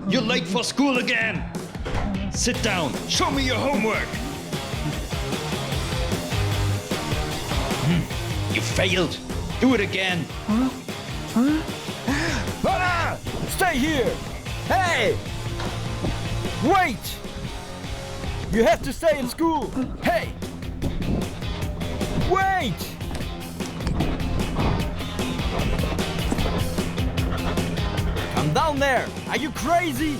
You're late for school again. Sit down. Show me your homework. You failed. Do it again. Stay here! Hey! Wait! You have to stay in school! Hey! Wait! Come down there! Are you crazy?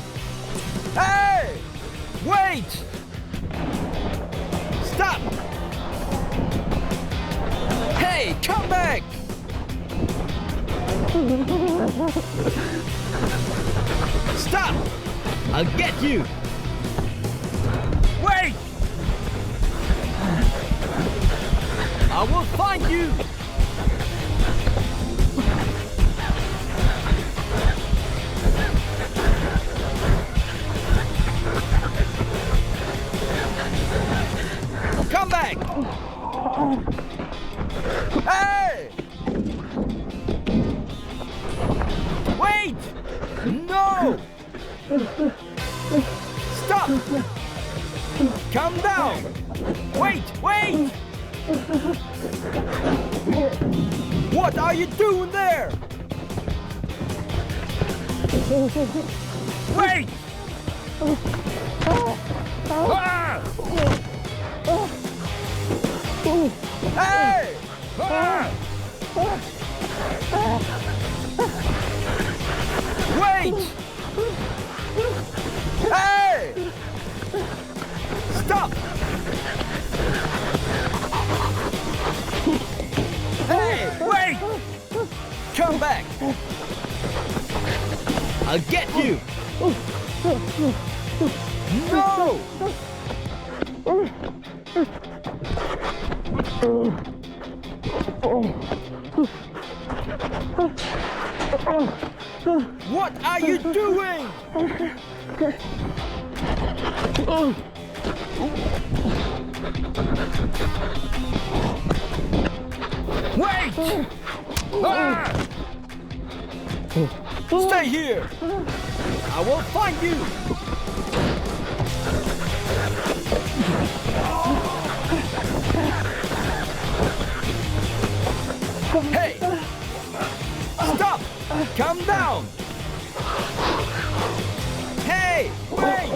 Hey! Wait! Stop! Hey, come back! Stop! I'll get you! Wait! I will find you! Come back! Hey! Wait! No! Stop! Calm down! Wait! Wait! What are you doing there? Wait! Ah! Hey! Ah! Wait! Hey! Stop! Hey! Wait! Come back! I'll get you! No! What are you doing? Wait! Ah! Stay here! I will find you! Hey! Stop! Calm down! Hey! Wait!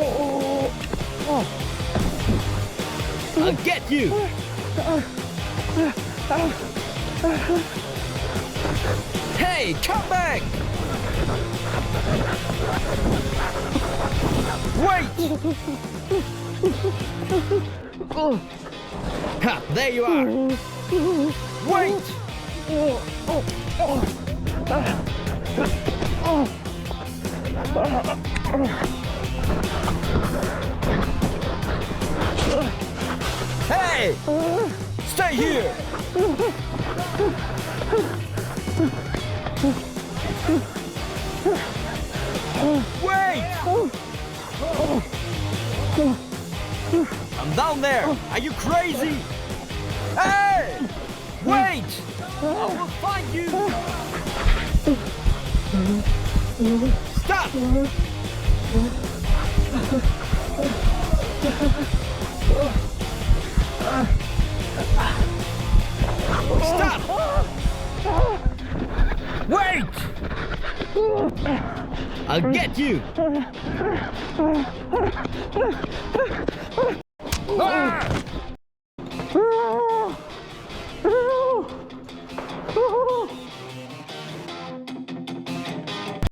I'll get you! Hey! Come back! Wait! Ha! There you are! Wait! Hey! Stay here! Wait! I'm down there! Are you crazy? Hey! Wait! I will find you! Stop! Stop! Wait! I'll get you! Ah!